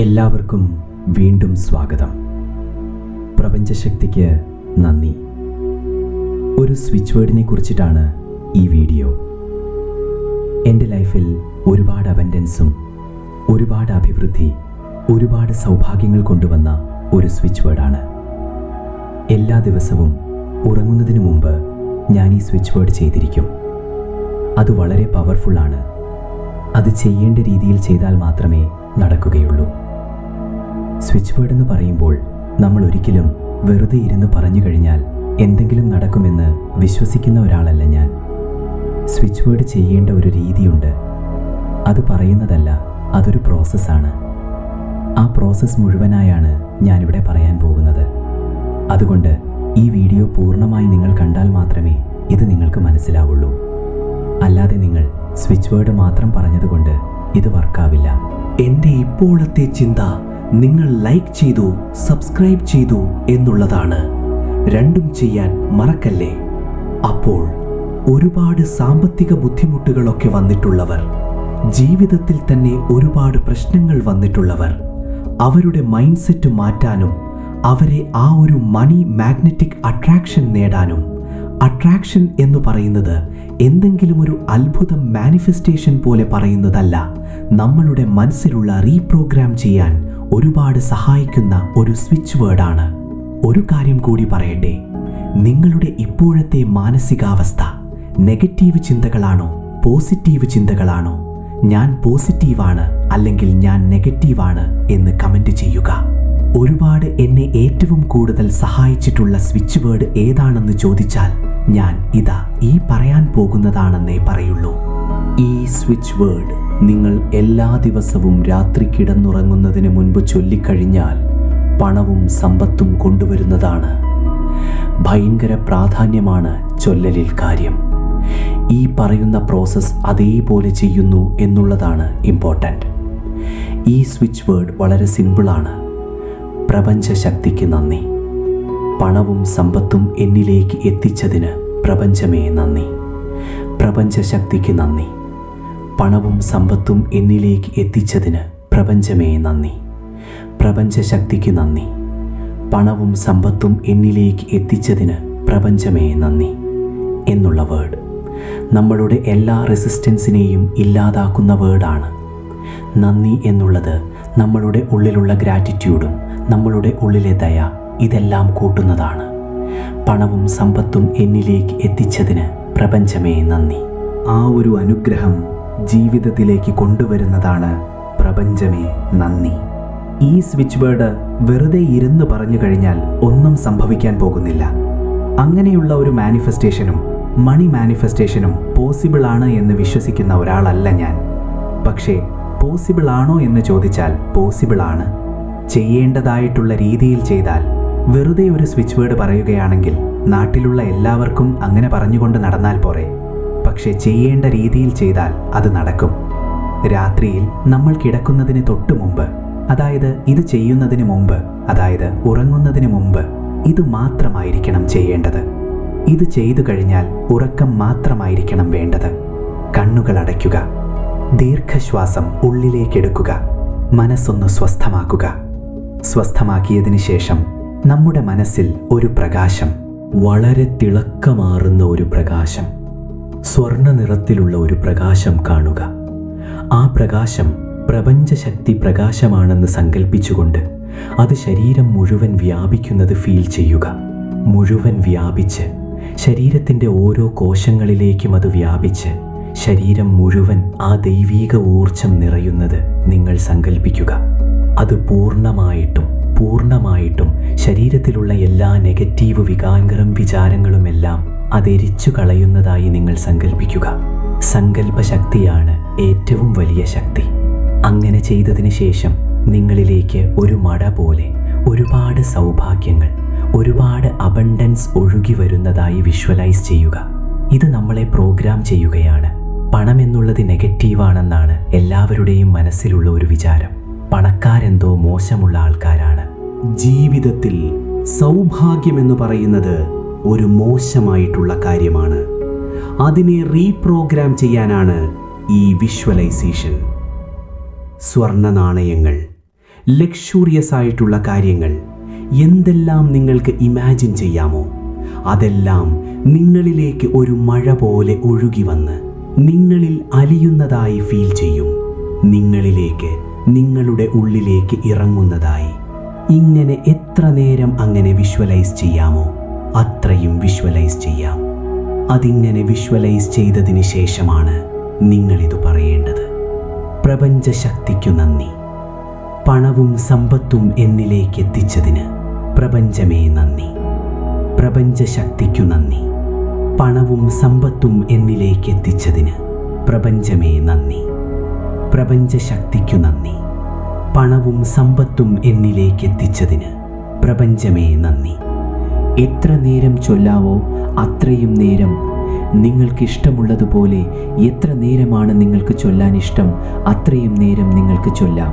എല്ലാവർക്കും വീണ്ടും സ്വാഗതം. പ്രപഞ്ചശക്തിക്ക് നന്ദി. ഒരു സ്വിച്ച് വേർഡിനെ കുറിച്ചിട്ടാണ് ഈ വീഡിയോ. എൻ്റെ ലൈഫിൽ ഒരുപാട് അബൻഡൻസും ഒരുപാട് അഭിവൃദ്ധി, ഒരുപാട് സൗഭാഗ്യങ്ങൾ കൊണ്ടുവന്ന ഒരു സ്വിച്ച് വേർഡാണ്. എല്ലാ ദിവസവും ഉറങ്ങുന്നതിന് മുമ്പ് ഞാൻ ഈ സ്വിച്ച് വേർഡ് ചെയ്തിരിക്കും. അത് വളരെ പവർഫുള്ളാണ്. അത് ചെയ്യേണ്ട രീതിയിൽ ചെയ്താൽ മാത്രമേ നടക്കുകയുള്ളൂ. സ്വിച്ച് വേർഡ് എന്ന് പറയുമ്പോൾ നമ്മൾ ഒരിക്കലും വെറുതെ ഇരുന്ന് പറഞ്ഞു കഴിഞ്ഞാൽ എന്തെങ്കിലും നടക്കുമെന്ന് വിശ്വസിക്കുന്ന ഒരാളല്ല ഞാൻ. സ്വിച്ച് വേർഡ് ചെയ്യേണ്ട ഒരു രീതിയുണ്ട്. അത് പറയുന്നതല്ല, അതൊരു പ്രോസസ്സാണ്. ആ പ്രോസസ്സ് മുഴുവനായാണ് ഞാനിവിടെ പറയാൻ പോകുന്നത്. അതുകൊണ്ട് ഈ വീഡിയോ പൂർണ്ണമായി നിങ്ങൾ കണ്ടാൽ മാത്രമേ ഇത് നിങ്ങൾക്ക് മനസ്സിലാവുള്ളൂ. അല്ലാതെ നിങ്ങൾ സ്വിച്ച് വേർഡ് മാത്രം പറഞ്ഞതുകൊണ്ട് ഇത് വർക്കാവില്ല. എൻ്റെ ഇപ്പോഴത്തെ ചിന്ത നിങ്ങൾ ലൈക്ക് ചെയ്തു, സബ്സ്ക്രൈബ് ചെയ്തു എന്നുള്ളതാണ്. രണ്ടും ചെയ്യാൻ മറക്കല്ലേ. അപ്പോൾ ഒരുപാട് സാമ്പത്തിക ബുദ്ധിമുട്ടുകളൊക്കെ വന്നിട്ടുള്ളവർ, ജീവിതത്തിൽ തന്നെ ഒരുപാട് പ്രശ്നങ്ങൾ വന്നിട്ടുള്ളവർ, അവരുടെ മൈൻഡ് സെറ്റ് മാറ്റാനും അവരെ ആ ഒരു മണി മാഗ്നറ്റിക് അട്രാക്ഷൻ നേടാനും, അട്രാക്ഷൻ എന്ന് പറയുന്നത് എന്തെങ്കിലും ഒരു അത്ഭുതം മാനിഫെസ്റ്റേഷൻ പോലെ പറയുന്നതല്ല, നമ്മളുടെ മനസ്സിലുള്ള റീപ്രോഗ്രാം ചെയ്യാൻ ഒരുപാട് സഹായിക്കുന്ന ഒരു സ്വിച്ച് വേർഡാണ്. ഒരു കാര്യം കൂടി പറയട്ടെ, നിങ്ങളുടെ ഇപ്പോഴത്തെ മാനസികാവസ്ഥ നെഗറ്റീവ് ചിന്തകളാണോ പോസിറ്റീവ് ചിന്തകളാണോ? ഞാൻ പോസിറ്റീവാണ് അല്ലെങ്കിൽ ഞാൻ നെഗറ്റീവാണ് എന്ന് കമൻറ്റ് ചെയ്യുക. ഒരുപാട് എന്നെ ഏറ്റവും കൂടുതൽ സഹായിച്ചിട്ടുള്ള സ്വിച്ച് വേർഡ് ഏതാണെന്ന് ചോദിച്ചാൽ ഞാൻ ഇതാ ഈ പറയാൻ പോകുന്നതാണെന്നേ പറയുള്ളൂ. ഈ സ്വിച്ച് വേർഡ് നിങ്ങൾ എല്ലാ ദിവസവും രാത്രി കിടന്നുറങ്ങുന്നതിന് മുൻപ് ചൊല്ലിക്കഴിഞ്ഞാൽ പണവും സമ്പത്തും കൊണ്ടുവരുന്നതാണ്. ഭയങ്കര പ്രാധാന്യമാണ് ചൊല്ലലിൽ കാര്യം. ഈ പറയുന്ന പ്രോസസ്സ് അതേപോലെ ചെയ്യുന്നു എന്നുള്ളതാണ് ഇമ്പോർട്ടൻ്റ്. ഈ സ്വിച്ച് വേർഡ് വളരെ സിമ്പിളാണ്. പ്രപഞ്ചശക്തിക്ക് നന്ദി. പണവും സമ്പത്തും എന്നിലേക്ക് എത്തിച്ചതിന് പ്രപഞ്ചമേ നന്ദി. പ്രപഞ്ചശക്തിക്ക് നന്ദി. പണവും സമ്പത്തും എന്നിലേക്ക് എത്തിച്ചതിന് പ്രപഞ്ചമേ നന്ദി. പ്രപഞ്ചശക്തിക്ക് നന്ദി. പണവും സമ്പത്തും എന്നിലേക്ക് എത്തിച്ചതിന് പ്രപഞ്ചമേ നന്ദി എന്നുള്ള വേർഡ് നമ്മളുടെ എല്ലാ റെസിസ്റ്റൻസിനെയും ഇല്ലാതാക്കുന്ന വേർഡാണ്. നന്ദി എന്നുള്ളത് നമ്മളുടെ ഉള്ളിലുള്ള ഗ്രാറ്റിറ്റ്യൂഡും നമ്മളുടെ ഉള്ളിലെ ദയ ഇതെല്ലാം കൂട്ടുന്നതാണ്. പണവും സമ്പത്തും എന്നിലേക്ക് എത്തിച്ചതിന് പ്രപഞ്ചമേ നന്ദി. ആ ഒരു അനുഗ്രഹം ജീവിതത്തിലേക്ക് കൊണ്ടുവരുന്നതാണ് പ്രപഞ്ചമേ നന്ദി. ഈ സ്വിച്ച് വേർഡ് വെറുതെ ഇരുന്ന് പറഞ്ഞു കഴിഞ്ഞാൽ ഒന്നും സംഭവിക്കാൻ പോകുന്നില്ല. അങ്ങനെയുള്ള ഒരു മാനിഫെസ്റ്റേഷനും മണി മാനിഫെസ്റ്റേഷനും പോസിബിൾ ആണ് എന്ന് വിശ്വസിക്കുന്ന ഒരാളല്ല ഞാൻ. പക്ഷേ പോസിബിൾ ആണോ എന്ന് ചോദിച്ചാൽ പോസിബിൾ ആണ്. ചെയ്യേണ്ടതായിട്ടുള്ള രീതിയിൽ ചെയ്താൽ, വെറുതെ ഒരു സ്വിച്ച് വേർഡ് പറയുകയാണെങ്കിൽ നാട്ടിലുള്ള എല്ലാവർക്കും അങ്ങനെ പറഞ്ഞുകൊണ്ട് നടന്നാൽ പോരെ. പക്ഷെ ചെയ്യേണ്ട രീതിയിൽ ചെയ്താൽ അത് നടക്കും. രാത്രിയിൽ നമ്മൾ കിടക്കുന്നതിന് തൊട്ട് മുമ്പ്, അതായത് ഇത് ചെയ്യുന്നതിന് മുമ്പ്, അതായത് ഉറങ്ങുന്നതിന് മുമ്പ് ഇത് മാത്രമായിരിക്കണം ചെയ്യേണ്ടത്. ഇത് ചെയ്തു കഴിഞ്ഞാൽ ഉറക്കം മാത്രമായിരിക്കണം വേണ്ടത്. കണ്ണുകൾ അടയ്ക്കുക, ദീർഘശ്വാസം ഉള്ളിലേക്കെടുക്കുക, മനസ്സൊന്ന് സ്വസ്ഥമാക്കുക. സ്വസ്ഥമാക്കിയതിന് ശേഷം നമ്മുടെ മനസ്സിൽ ഒരു പ്രകാശം, വളരെ തിളക്കമാറുന്ന ഒരു പ്രകാശം, സ്വർണ്ണ നിറത്തിലുള്ള ഒരു പ്രകാശം കാണുക. ആ പ്രകാശം പ്രപഞ്ചശക്തി പ്രകാശമാണെന്ന് സങ്കല്പിച്ചുകൊണ്ട് അത് ശരീരം മുഴുവൻ വ്യാപിക്കുന്നത് ഫീൽ ചെയ്യുക. മുഴുവൻ വ്യാപിച്ച് ശരീരത്തിൻ്റെ ഓരോ കോശങ്ങളിലേക്കും അത് വ്യാപിച്ച് ശരീരം മുഴുവൻ ആ ദൈവീക ഊർജം നിറയുന്നത് നിങ്ങൾ സങ്കല്പിക്കുക. അത് പൂർണ്ണമായിട്ടും ശരീരത്തിലുള്ള എല്ലാ നെഗറ്റീവ് വികാരങ്ങളുമെല്ലാം അതെരിച്ചു കളയുന്നതായി നിങ്ങൾ സങ്കല്പിക്കുക. സങ്കല്പശക്തിയാണ് ഏറ്റവും വലിയ ശക്തി. അങ്ങനെ ചെയ്തതിന് ശേഷം നിങ്ങളിലേക്ക് ഒരു മഴ പോലെ ഒരുപാട് സൗഭാഗ്യങ്ങൾ, ഒരുപാട് അബണ്ടൻസ് ഒഴുകി വരുന്നതായി വിഷ്വലൈസ് ചെയ്യുക. ഇത് നമ്മളെ പ്രോഗ്രാം ചെയ്യുകയാണ്. പണം എന്നുള്ളത് നെഗറ്റീവാണെന്നാണ് എല്ലാവരുടെയും മനസ്സിലുള്ള ഒരു വിചാരം. പണക്കാരെന്തോ മോശമുള്ള ആൾക്കാരാണ്. ജീവിതത്തിൽ സൗഭാഗ്യമെന്ന് പറയുന്നത് ഒരു മോശമായിട്ടുള്ള കാര്യമാണ്. അതിനെ റീപ്രോഗ്രാം ചെയ്യാനാണ് ഈ വിഷ്വലൈസേഷൻ. സ്വർണ്ണ നാണയങ്ങൾ, ലക്ഷൂറിയസ് ആയിട്ടുള്ള കാര്യങ്ങൾ എന്തെല്ലാം നിങ്ങൾക്ക് ഇമാജിൻ ചെയ്യാമോ അതെല്ലാം നിങ്ങളിലേക്ക് ഒരു മഴ പോലെ ഒഴുകി വന്ന് നിങ്ങളിൽ അലിയുന്നതായി ഫീൽ ചെയ്യും. നിങ്ങളിലേക്ക്, നിങ്ങളുടെ ഉള്ളിലേക്ക് ഇറങ്ങുന്നതായി. ഇങ്ങനെ എത്ര നേരം അങ്ങനെ വിഷ്വലൈസ് ചെയ്യാമോ അത്രയും വിഷ്വലൈസ് ചെയ്യാം. അതിങ്ങനെ വിഷ്വലൈസ് ചെയ്തതിന് ശേഷമാണ് നിങ്ങളിത് പറയേണ്ടത്. പ്രപഞ്ചശക്തിക്കു നന്ദി. പണവും സമ്പത്തും എന്നിലേക്ക് എത്തിച്ചതിന് പ്രപഞ്ചമേ നന്ദി. പ്രപഞ്ചശക്തിക്കു നന്ദി. പണവും സമ്പത്തും എന്നിലേക്ക് എത്തിച്ചതിന് പ്രപഞ്ചമേ നന്ദി. പ്രപഞ്ചശക്തിക്കു നന്ദി. പണവും സമ്പത്തും എന്നിലേക്ക് എത്തിച്ചതിന് പ്രപഞ്ചമേ നന്ദി. എത്ര നേരം ചൊല്ലാവോ അത്രയും നേരം, നിങ്ങൾക്കിഷ്ടമുള്ളതുപോലെ എത്ര നേരമാണ് നിങ്ങൾക്ക് ചൊല്ലാൻ ഇഷ്ടം അത്രയും നേരം നിങ്ങൾക്ക് ചൊല്ലാം.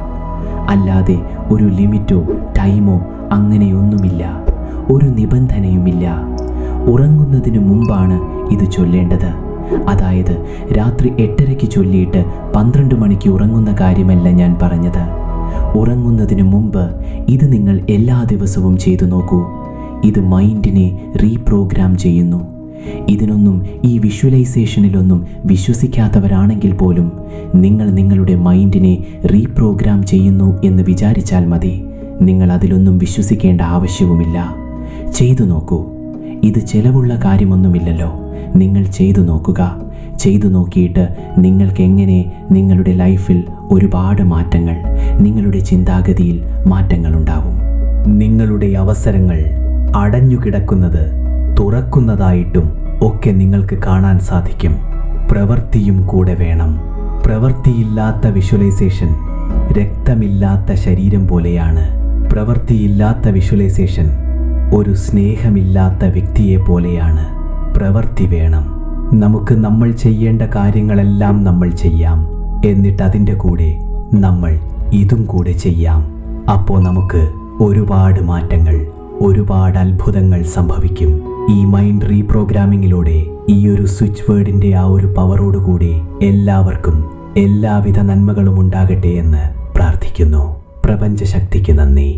അല്ലാതെ ഒരു ലിമിറ്റോ ടൈമോ അങ്ങനെയൊന്നുമില്ല, ഒരു നിബന്ധനയുമില്ല. ഉറങ്ങുന്നതിന് മുമ്പാണ് ഇത് ചൊല്ലേണ്ടത്. അതായത് രാത്രി 8:30 ചൊല്ലിയിട്ട് 12 മണിക്ക് ഉറങ്ങുന്ന കാര്യമല്ല ഞാൻ പറഞ്ഞത്. ഉറങ്ങുന്നതിന് മുമ്പ് ഇത് നിങ്ങൾ എല്ലാ ദിവസവും ചെയ്തു നോക്കൂ. ഇത് മൈൻഡിനെ റീപ്രോഗ്രാം ചെയ്യുന്നു. ഇതിനൊന്നും, ഈ വിഷ്വലൈസേഷനിലൊന്നും വിശ്വസിക്കാത്തവരാണെങ്കിൽ പോലും നിങ്ങൾ നിങ്ങളുടെ മൈൻഡിനെ റീപ്രോഗ്രാം ചെയ്യുന്നു എന്ന് വിചാരിച്ചാൽ മതി. നിങ്ങൾ അതിലൊന്നും വിശ്വസിക്കേണ്ട ആവശ്യവുമില്ല. ചെയ്തു നോക്കൂ. ഇത് ചിലവുള്ള കാര്യമൊന്നുമില്ലല്ലോ. നിങ്ങൾ ചെയ്തു നോക്കുക. ചെയ്തു നോക്കിയിട്ട് നിങ്ങൾക്ക് എങ്ങനെ നിങ്ങളുടെ ലൈഫിൽ ഒരുപാട് മാറ്റങ്ങൾ, നിങ്ങളുടെ ചിന്താഗതിയിൽ മാറ്റങ്ങളുണ്ടാവും. നിങ്ങളുടെ അവസരങ്ങൾ അടഞ്ഞുകിടക്കുന്നത് തുറക്കുന്നതായിട്ടും ഒക്കെ നിങ്ങൾക്ക് കാണാൻ സാധിക്കും. പ്രവൃത്തിയും കൂടെ വേണം. പ്രവൃത്തിയില്ലാത്ത വിഷ്വലൈസേഷൻ രക്തമില്ലാത്ത ശരീരം പോലെയാണ്. പ്രവൃത്തിയില്ലാത്ത വിഷ്വലൈസേഷൻ ഒരു സ്നേഹമില്ലാത്ത വ്യക്തിയെ പോലെയാണ്. പ്രവൃത്തി വേണം. നമുക്ക് നമ്മൾ ചെയ്യേണ്ട കാര്യങ്ങളെല്ലാം നമ്മൾ ചെയ്യാം. എന്നിട്ട് അതിൻ്റെ കൂടെ നമ്മൾ ഇതും കൂടെ ചെയ്യാം. അപ്പോൾ നമുക്ക് ഒരുപാട് മാറ്റങ്ങൾ, ഒരുപാട് അത്ഭുതങ്ങൾ സംഭവിക്കും. ഈ മൈൻഡ് റീപ്രോഗ്രാമിങ്ങിലൂടെ, ഈ ഒരു സ്വിച്ച് വേർഡിൻ്റെ ആ ഒരു പവറോടുകൂടി എല്ലാവർക്കും എല്ലാവിധ നന്മകളും ഉണ്ടാകട്ടെ എന്ന് പ്രാർത്ഥിക്കുന്നു. പ്രപഞ്ചശക്തിക്ക് നന്ദി.